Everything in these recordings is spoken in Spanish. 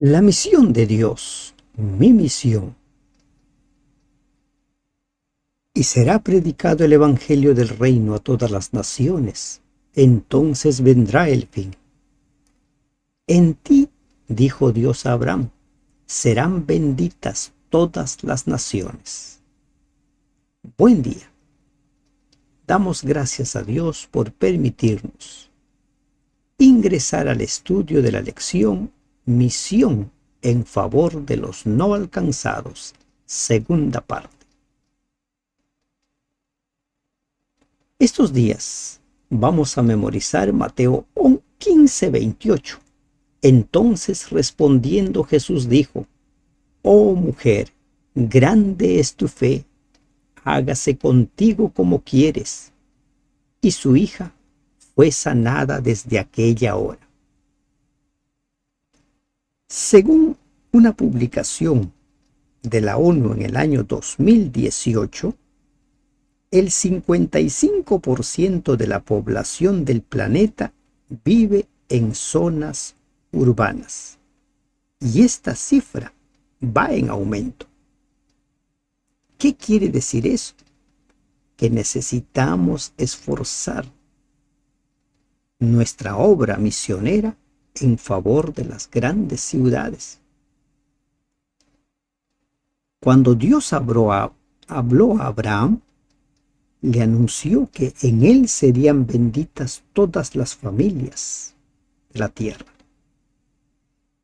La misión de Dios, mi misión. Y será predicado el evangelio del reino a todas las naciones. Entonces vendrá el fin. En ti, dijo Dios a Abraham, serán benditas todas las naciones. Buen día. Damos gracias a Dios por permitirnos ingresar al estudio de la lección Misión en favor de los no alcanzados, segunda parte. Estos días vamos a memorizar Mateo 15:28. Entonces respondiendo Jesús dijo: Oh mujer, grande es tu fe, hágase contigo como quieres. Y su hija fue sanada desde aquella hora. Según una publicación de la ONU en el año 2018, el 55% de la población del planeta vive en zonas urbanas. Y esta cifra va en aumento. ¿Qué quiere decir eso? Que necesitamos esforzar nuestra obra misionera en favor de las grandes ciudades. Cuando Dios habló a Abraham, le anunció que en él serían benditas todas las familias de la tierra.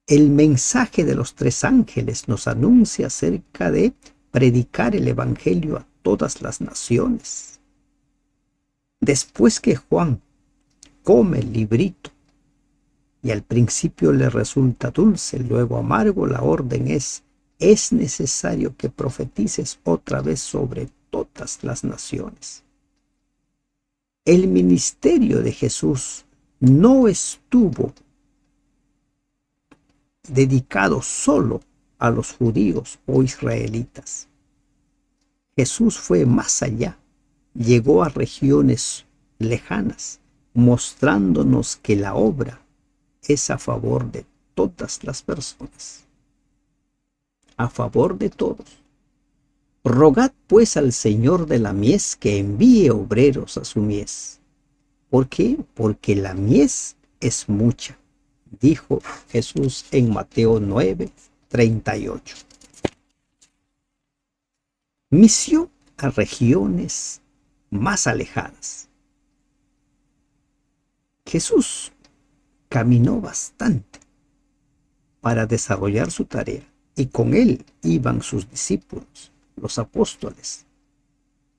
El mensaje de los tres ángeles nos anuncia acerca de predicar el evangelio a todas las naciones. Después que Juan come el librito y al principio le resulta dulce, luego amargo, la orden es necesario que profetices otra vez sobre todas las naciones. El ministerio de Jesús no estuvo dedicado solo a los judíos o israelitas. Jesús fue más allá, llegó a regiones lejanas, mostrándonos que la obra es a favor de todas las personas, a favor de todos. Rogad pues al Señor de la mies que envíe obreros a su mies. ¿Por qué? Porque la mies es mucha, dijo Jesús en Mateo 9:38. Misión a regiones más alejadas. Jesús caminó bastante para desarrollar su tarea y con él iban sus discípulos, los apóstoles.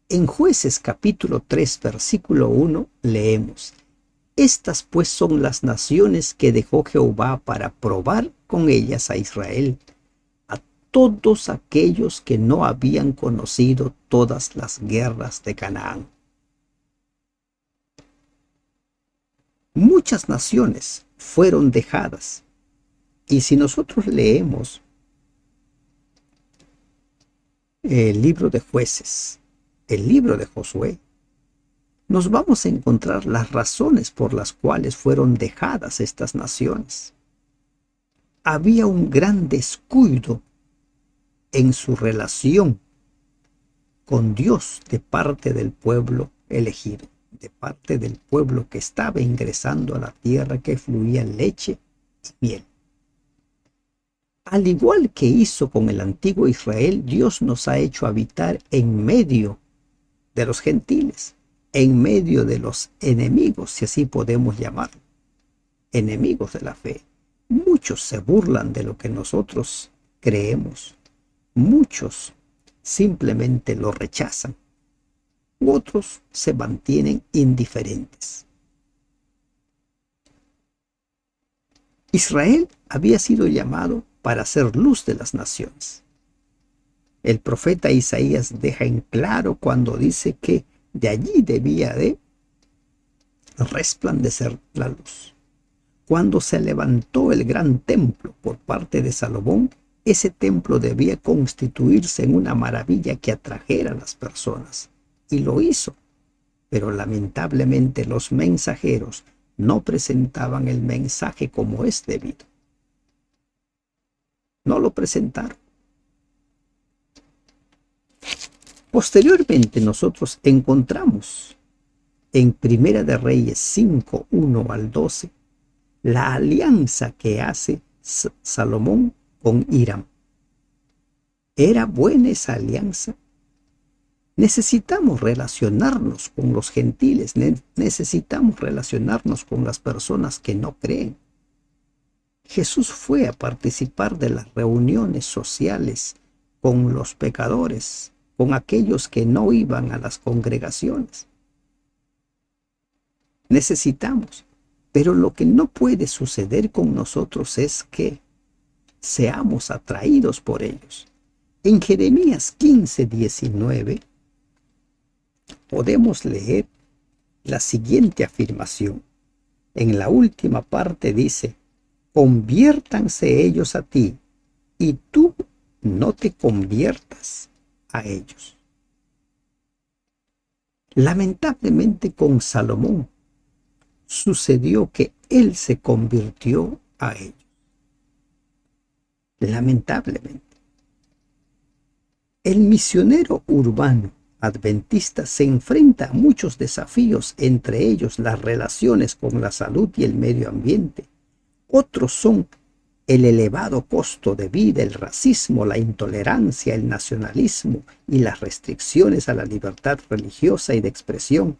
En Jueces capítulo 3 versículo 1 leemos: Estas pues son las naciones que dejó Jehová para probar con ellas a Israel, a todos aquellos que no habían conocido todas las guerras de Canaán. Muchas naciones fueron dejadas, y si nosotros leemos el libro de Jueces, el libro de Josué, nos vamos a encontrar las razones por las cuales fueron dejadas estas naciones. Había un gran descuido en su relación con Dios de parte del pueblo elegido, de parte del pueblo que estaba ingresando a la tierra que fluía leche y miel. Al igual que hizo con el antiguo Israel, Dios nos ha hecho habitar en medio de los gentiles, en medio de los enemigos, si así podemos llamarlo, enemigos de la fe. Muchos se burlan de lo que nosotros creemos, muchos simplemente lo rechazan, otros se mantienen indiferentes. Israel había sido llamado para ser luz de las naciones. El profeta Isaías deja en claro cuando dice que de allí debía de resplandecer la luz. Cuando se levantó el gran templo por parte de Salomón, ese templo debía constituirse en una maravilla que atrajera a las personas. Y lo hizo. Pero lamentablemente los mensajeros no presentaban el mensaje como es debido. no lo presentaron. Posteriormente nosotros encontramos en Primera de Reyes 5, 1 al 12, la alianza que hace Salomón con Hiram. ¿Era buena esa alianza? Necesitamos relacionarnos con los gentiles, necesitamos relacionarnos con las personas que no creen. Jesús fue a participar de las reuniones sociales con los pecadores, con aquellos que no iban a las congregaciones. Necesitamos, pero lo que no puede suceder con nosotros es que seamos atraídos por ellos. En Jeremías 15, 19 podemos leer la siguiente afirmación. En la última parte dice: conviértanse ellos a ti, y tú no te conviertas a ellos. Lamentablemente con Salomón sucedió que él se convirtió a ellos. Lamentablemente. El misionero urbano adventista se enfrenta a muchos desafíos, entre ellos las relaciones con la salud y el medio ambiente. Otros son el elevado costo de vida, el racismo, la intolerancia, el nacionalismo y las restricciones a la libertad religiosa y de expresión.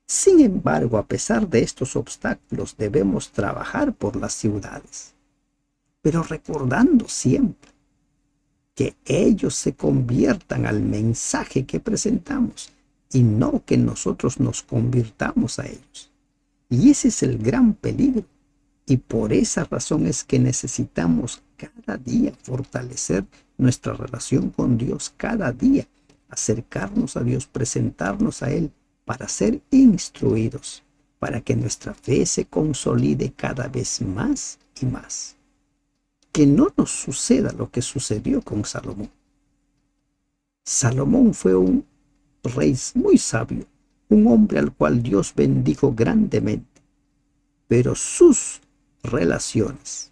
Sin embargo, a pesar de estos obstáculos, debemos trabajar por las ciudades, pero recordando siempre que ellos se conviertan al mensaje que presentamos y no que nosotros nos convirtamos a ellos. Y ese es el gran peligro. Y por esa razón es que necesitamos cada día fortalecer nuestra relación con Dios, cada día acercarnos a Dios, presentarnos a Él para ser instruidos, para que nuestra fe se consolide cada vez más y más. Que no nos suceda lo que sucedió con Salomón. Salomón fue un rey muy sabio, un hombre al cual Dios bendijo grandemente, pero sus relaciones,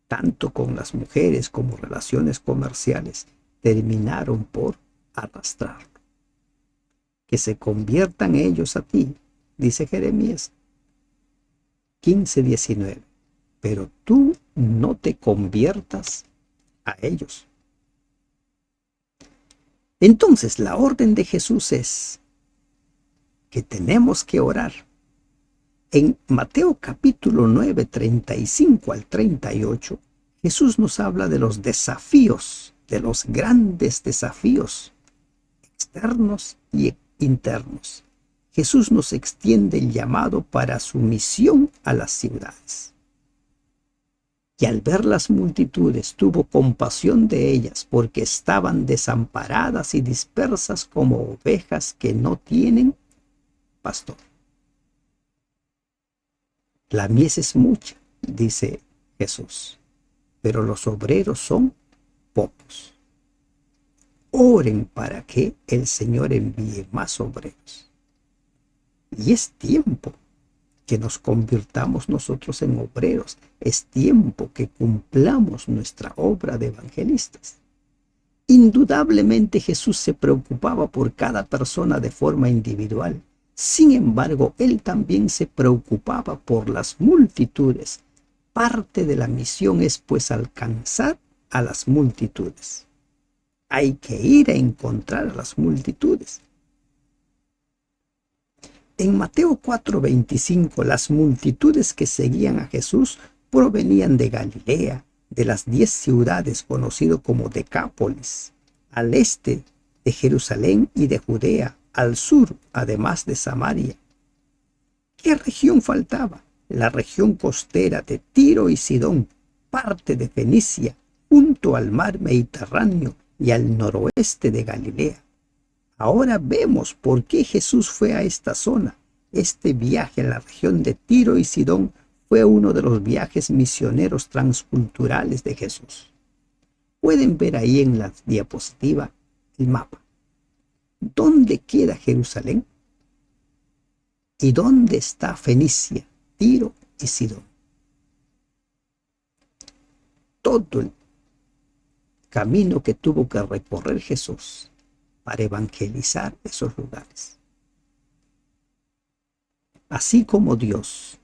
tanto con las mujeres como relaciones comerciales, terminaron por arrastrarlo. Que se conviertan ellos a ti, dice Jeremías 15, 19. Pero tú no te conviertas a ellos. Entonces la orden de Jesús es que tenemos que orar. En Mateo capítulo 9, 35 al 38, Jesús nos habla de los desafíos, de los grandes desafíos externos y internos. Jesús nos extiende el llamado para su misión a las ciudades. Y al ver las multitudes tuvo compasión de ellas, porque estaban desamparadas y dispersas como ovejas que no tienen pastor. La mies es mucha, dice Jesús, pero los obreros son pocos. Oren para que el Señor envíe más obreros. Y es tiempo que nos convirtamos nosotros en obreros. Es tiempo que cumplamos nuestra obra de evangelistas. Indudablemente Jesús se preocupaba por cada persona de forma individual. Sin embargo, Él también se preocupaba por las multitudes. Parte de la misión es pues alcanzar a las multitudes. Hay que ir a encontrar a las multitudes. En Mateo 4:25, las multitudes que seguían a Jesús provenían de Galilea, de las 10 ciudades conocidas como Decápolis, al este de Jerusalén y de Judea, al sur, además de Samaria. ¿Qué región faltaba? La región costera de Tiro y Sidón, parte de Fenicia, junto al mar Mediterráneo y al noroeste de Galilea. Ahora vemos por qué Jesús fue a esta zona. Este viaje a la región de Tiro y Sidón fue uno de los viajes misioneros transculturales de Jesús. Pueden ver ahí en la diapositiva el mapa. ¿Dónde queda Jerusalén? ¿Y dónde está Fenicia, Tiro y Sidón? Todo camino que tuvo que recorrer Jesús para evangelizar esos lugares. Así como Dios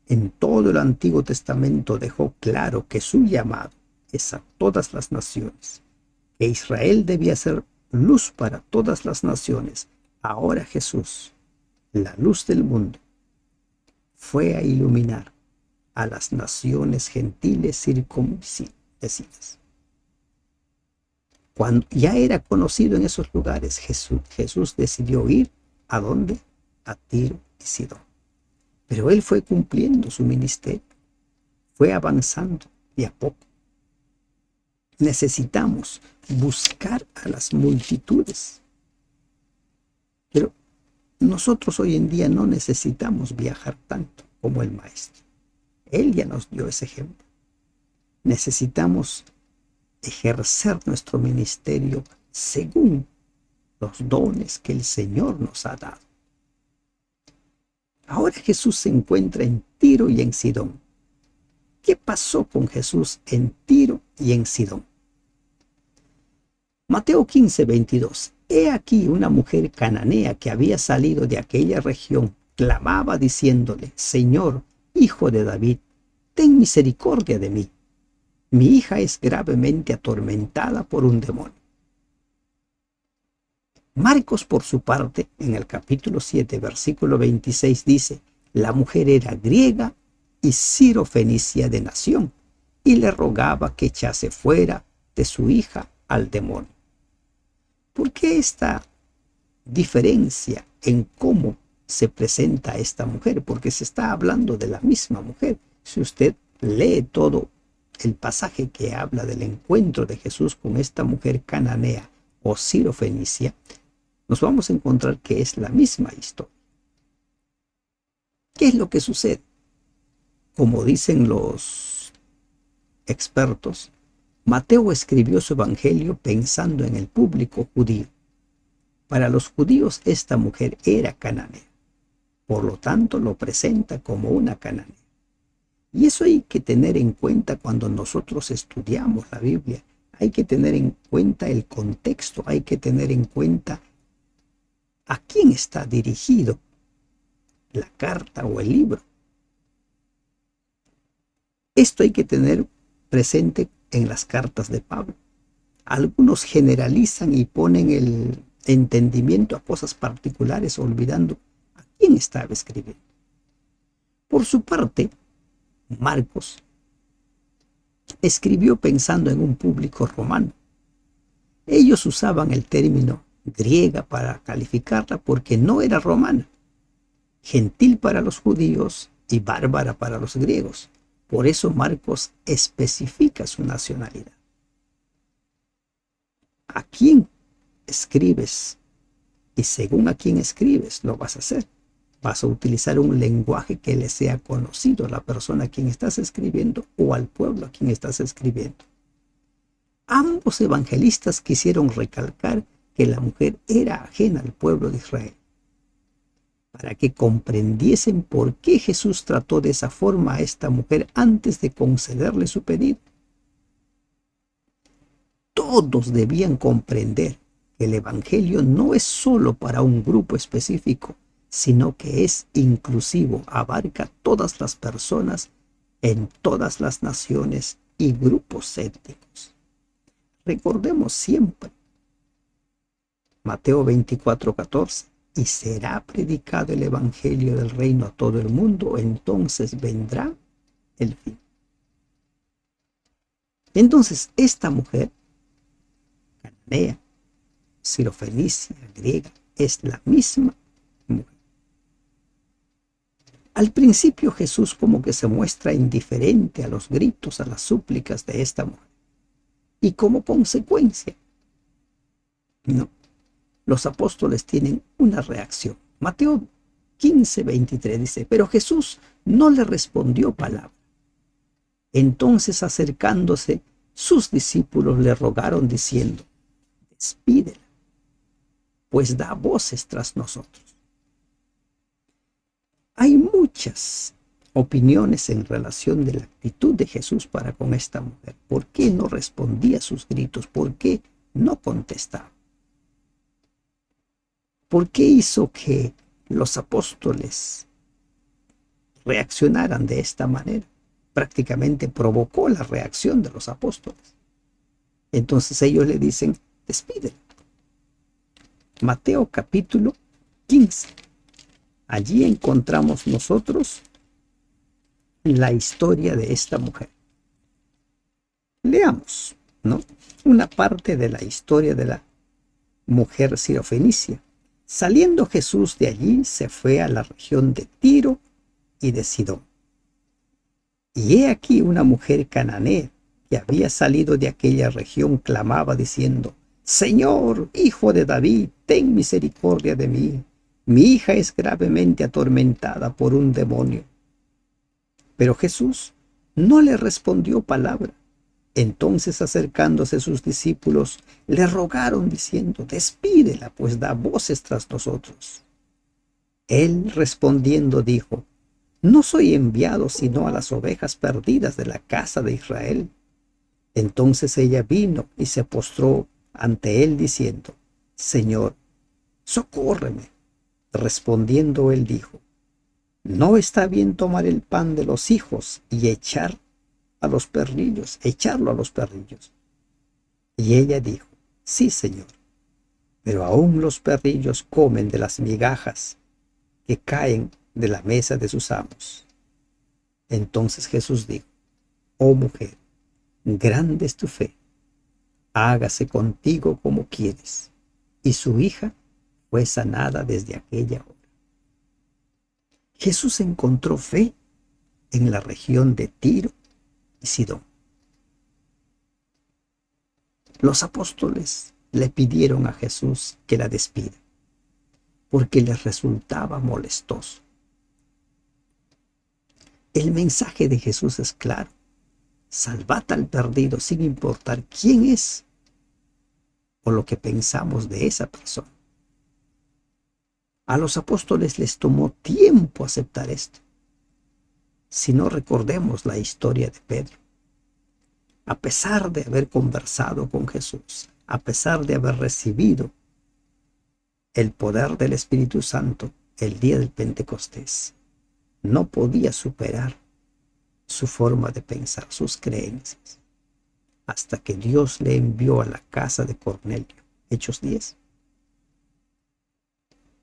en todo el Antiguo Testamento dejó claro que su llamado es a todas las naciones, que Israel debía ser luz para todas las naciones, ahora Jesús, la luz del mundo, fue a iluminar a las naciones gentiles circuncidas. Cuando ya era conocido en esos lugares, Jesús decidió ir ¿a dónde? A Tiro y Sidón. Pero él fue cumpliendo su ministerio, fue avanzando de a poco. Necesitamos buscar a las multitudes. Pero nosotros hoy en día no necesitamos viajar tanto como el Maestro. Él ya nos dio ese ejemplo. Necesitamos ejercer nuestro ministerio según los dones que el Señor nos ha dado. Ahora Jesús se encuentra en Tiro y en Sidón. ¿Qué pasó con Jesús en Tiro y en Sidón? Mateo 15:22. He aquí una mujer cananea que había salido de aquella región, clamaba diciéndole: Señor, Hijo de David, ten misericordia de mí. Mi hija es gravemente atormentada por un demonio. Marcos, por su parte, en el capítulo 7, versículo 26, dice: la mujer era griega y sirofenicia de nación, y le rogaba que echase fuera de su hija al demonio. ¿Por qué esta diferencia en cómo se presenta esta mujer? Porque se está hablando de la misma mujer. Si usted lee todo el pasaje que habla del encuentro de Jesús con esta mujer cananea o sirofenicia, nos vamos a encontrar que es la misma historia. ¿Qué es lo que sucede? Como dicen los expertos, Mateo escribió su evangelio pensando en el público judío. Para los judíos esta mujer era cananea, por lo tanto lo presenta como una cananea. Y eso hay que tener en cuenta cuando nosotros estudiamos la Biblia. Hay que tener en cuenta el contexto, hay que tener en cuenta a quién está dirigido la carta o el libro. Esto hay que tener presente en las cartas de Pablo. Algunos generalizan y ponen el entendimiento a cosas particulares, olvidando a quién estaba escribiendo. Por su parte, Marcos escribió pensando en un público romano. Ellos usaban el término griega para calificarla porque no era romana, gentil para los judíos y bárbara para los griegos. Por eso Marcos especifica su nacionalidad. ¿A quién escribes? Y según a quién escribes, lo vas a hacer. Vas a utilizar un lenguaje que le sea conocido a la persona a quien estás escribiendo o al pueblo a quien estás escribiendo. Ambos evangelistas quisieron recalcar que la mujer era ajena al pueblo de Israel, para que comprendiesen por qué Jesús trató de esa forma a esta mujer antes de concederle su pedido. Todos debían comprender que el evangelio no es solo para un grupo específico, sino que es inclusivo, abarca todas las personas en todas las naciones y grupos étnicos. Recordemos siempre Mateo 24:14, y será predicado el evangelio del reino a todo el mundo, entonces vendrá el fin. Entonces esta mujer, cananea, sirofenicia, griega, es la misma mujer. Al principio Jesús como que se muestra indiferente a los gritos, a las súplicas de esta mujer. Y como consecuencia, no, los apóstoles tienen una reacción. Mateo 15:23 dice: pero Jesús no le respondió palabra. Entonces, acercándose, sus discípulos le rogaron diciendo: despídela, pues da voces tras nosotros. Hay muchas opiniones en relación de la actitud de Jesús para con esta mujer. ¿Por qué no respondía a sus gritos? ¿Por qué no contestaba? ¿Por qué hizo que los apóstoles reaccionaran de esta manera? Prácticamente provocó la reacción de los apóstoles. Entonces ellos le dicen, despídelo. Mateo capítulo 15. Allí encontramos nosotros la historia de esta mujer. Leamos, ¿no? Una parte de la historia de la mujer sirofenicia. Saliendo Jesús de allí, se fue a la región de Tiro y de Sidón. Y he aquí una mujer cananea que había salido de aquella región clamaba diciendo: Señor, hijo de David, ten misericordia de mí. Mi hija es gravemente atormentada por un demonio. Pero Jesús no le respondió palabra. Entonces, acercándose sus discípulos, le rogaron diciendo: despídela, pues da voces tras nosotros. Él respondiendo dijo: no soy enviado sino a las ovejas perdidas de la casa de Israel. Entonces ella vino y se postró ante él diciendo: Señor, socórreme. Respondiendo él dijo: no está bien tomar el pan de los hijos y echarlo a los perrillos. Y ella dijo: sí, Señor, pero aún los perrillos comen de las migajas que caen de la mesa de sus amos. Entonces Jesús dijo: oh mujer, grande es tu fe, hágase contigo como quieres. Y su hija fue sanada desde aquella hora. Jesús encontró fe en la región de Tiro y Sidón. Los apóstoles le pidieron a Jesús que la despida, porque les resultaba molestoso. El mensaje de Jesús es claro: salvad al perdido sin importar quién es o lo que pensamos de esa persona. A los apóstoles les tomó tiempo aceptar esto. Si no, recordemos la historia de Pedro. A pesar de haber conversado con Jesús, a pesar de haber recibido el poder del Espíritu Santo el día del Pentecostés, no podía superar su forma de pensar, sus creencias, hasta que Dios le envió a la casa de Cornelio. Hechos 10.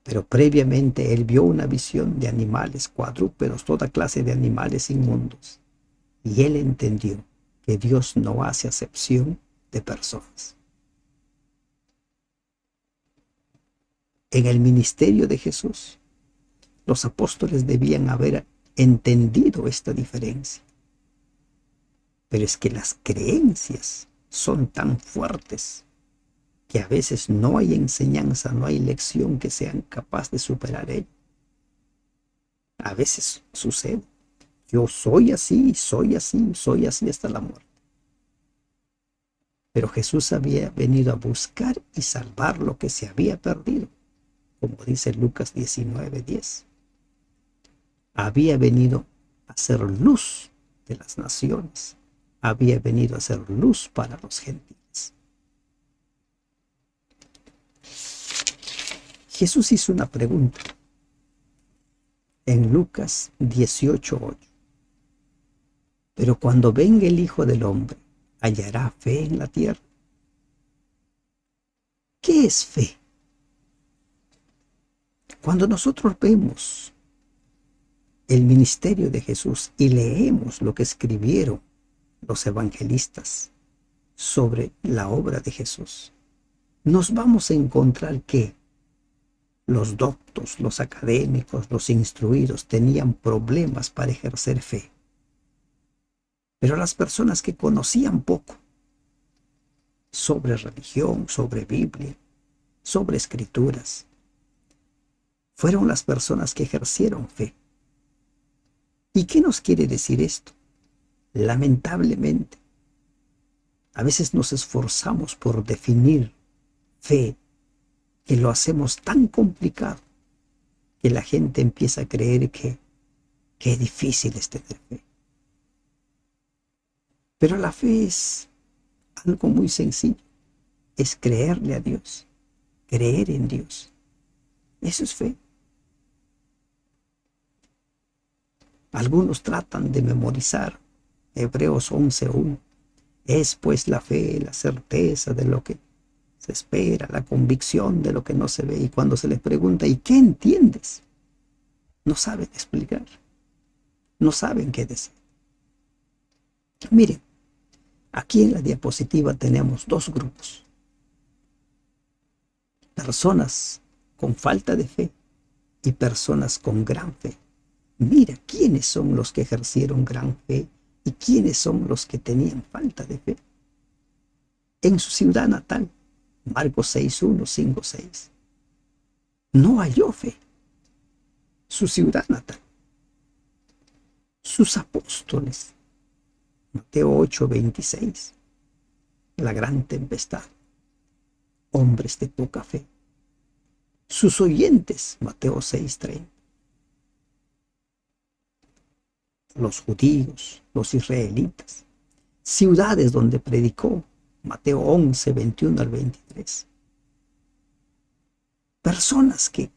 Pero previamente él vio una visión de animales, cuadrúpedos, toda clase de animales inmundos. Y él entendió que Dios no hace acepción de personas. En el ministerio de Jesús, los apóstoles debían haber entendido esta diferencia. Pero es que las creencias son tan fuertes que a veces no hay enseñanza, no hay lección que sean capaz de superar ello. A veces sucede: yo soy así hasta la muerte. Pero Jesús había venido a buscar y salvar lo que se había perdido, como dice Lucas 19:10. Había venido a ser luz de las naciones, había venido a ser luz para los gentiles. Jesús hizo una pregunta en Lucas 18:8. Pero cuando venga el Hijo del Hombre, ¿hallará fe en la tierra? ¿Qué es fe? Cuando nosotros vemos el ministerio de Jesús y leemos lo que escribieron los evangelistas sobre la obra de Jesús, nos vamos a encontrar que los doctos, los académicos, los instruidos tenían problemas para ejercer fe. Pero las personas que conocían poco sobre religión, sobre Biblia, sobre escrituras, fueron las personas que ejercieron fe. ¿Y qué nos quiere decir esto? Lamentablemente, a veces nos esforzamos por definir fe, que lo hacemos tan complicado que la gente empieza a creer que Qué difícil es tener fe. Pero la fe es algo muy sencillo. Es creerle a Dios, creer en Dios. Eso es fe. Algunos tratan de memorizar Hebreos 11:1. Es pues la fe, la certeza de lo que se espera, la convicción de lo que no se ve. Y cuando se les pregunta, ¿y qué entiendes? No saben explicar, no saben qué decir. Miren, aquí en la diapositiva tenemos dos grupos. Personas con falta de fe y personas con gran fe. Mira quiénes son los que ejercieron gran fe y quiénes son los que tenían falta de fe. En su ciudad natal, Marcos 6:1, 5:6, no halló fe. Su ciudad natal. Sus apóstoles, Mateo 8:26, la gran tempestad, hombres de poca fe. Sus oyentes, Mateo 6:30, los judíos, los israelitas. Ciudades donde predicó, Mateo 11:21-23. Personas que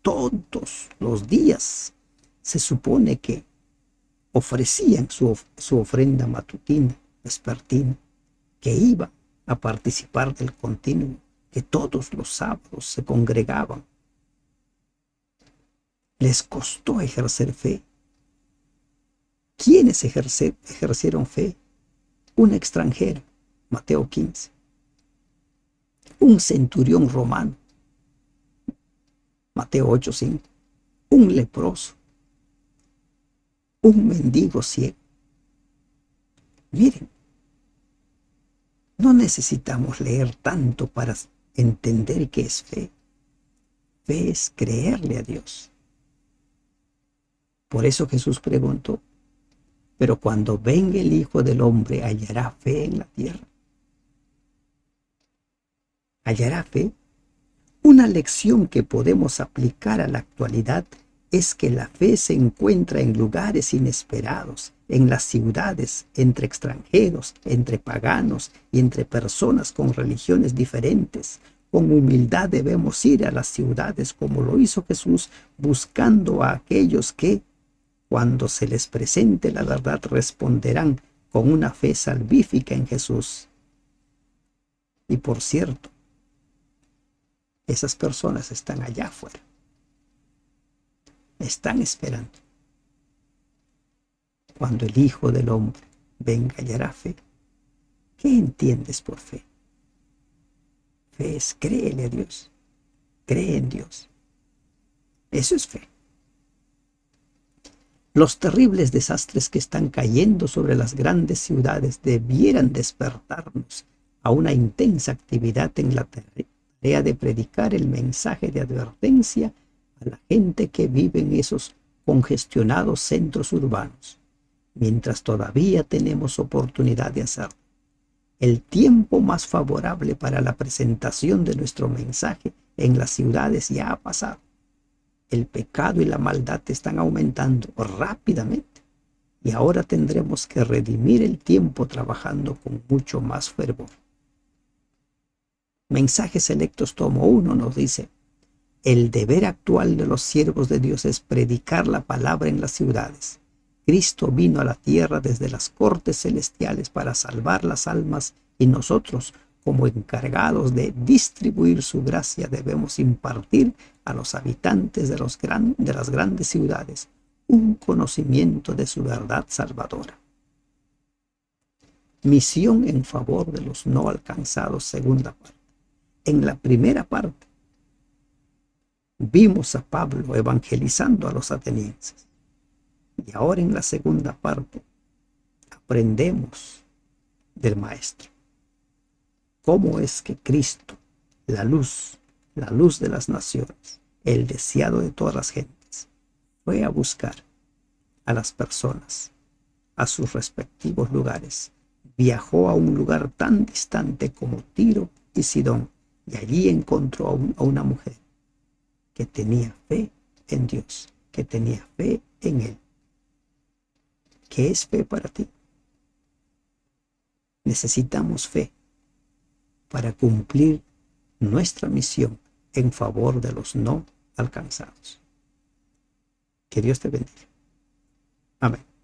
todos los días se supone que ofrecían su ofrenda matutina, vespertina, que iban a participar del continuo, que todos los sábados se congregaban. Les costó ejercer fe. ¿Quiénes ejercieron fe? Un extranjero, Mateo 15. Un centurión romano, Mateo 8:5. Un leproso. Un mendigo ciego. Miren, no necesitamos leer tanto para entender qué es fe. Fe es creerle a Dios. Por eso Jesús preguntó, pero cuando venga el Hijo del Hombre, ¿hallará fe en la tierra? ¿Hallará fe? Una lección que podemos aplicar a la actualidad es que la fe se encuentra en lugares inesperados, en las ciudades, entre extranjeros, entre paganos y entre personas con religiones diferentes. Con humildad debemos ir a las ciudades como lo hizo Jesús, buscando a aquellos que, cuando se les presente la verdad, responderán con una fe salvífica en Jesús. Y por cierto, esas personas están allá afuera. Están esperando. Cuando el Hijo del Hombre venga, hallará fe. ¿Qué entiendes por fe? Fe es créele a Dios. Cree en Dios. Eso es fe. Los terribles desastres que están cayendo sobre las grandes ciudades debieran despertarnos a una intensa actividad en la tarea de predicar el mensaje de advertencia a la gente que vive en esos congestionados centros urbanos, mientras todavía tenemos oportunidad de hacerlo. El tiempo más favorable para la presentación de nuestro mensaje en las ciudades ya ha pasado. El pecado y la maldad están aumentando rápidamente y ahora tendremos que redimir el tiempo trabajando con mucho más fervor. Mensajes Selectos tomo 1 nos dice: el deber actual de los siervos de Dios es predicar la palabra en las ciudades. Cristo vino a la tierra desde las cortes celestiales para salvar las almas y nosotros, como encargados de distribuir su gracia, debemos impartir a los habitantes de las grandes ciudades un conocimiento de su verdad salvadora. Misión en favor de los no alcanzados, segunda parte. En la primera parte vimos a Pablo evangelizando a los atenienses. Y ahora en la segunda parte aprendemos del Maestro. ¿Cómo es que Cristo, la luz de las naciones, el deseado de todas las gentes, fue a buscar a las personas a sus respectivos lugares? Viajó a un lugar tan distante como Tiro y Sidón y allí encontró a una mujer que tenía fe en Dios, que tenía fe en Él. ¿Qué es fe para ti? Necesitamos fe para cumplir nuestra misión en favor de los no alcanzados. Que Dios te bendiga. Amén.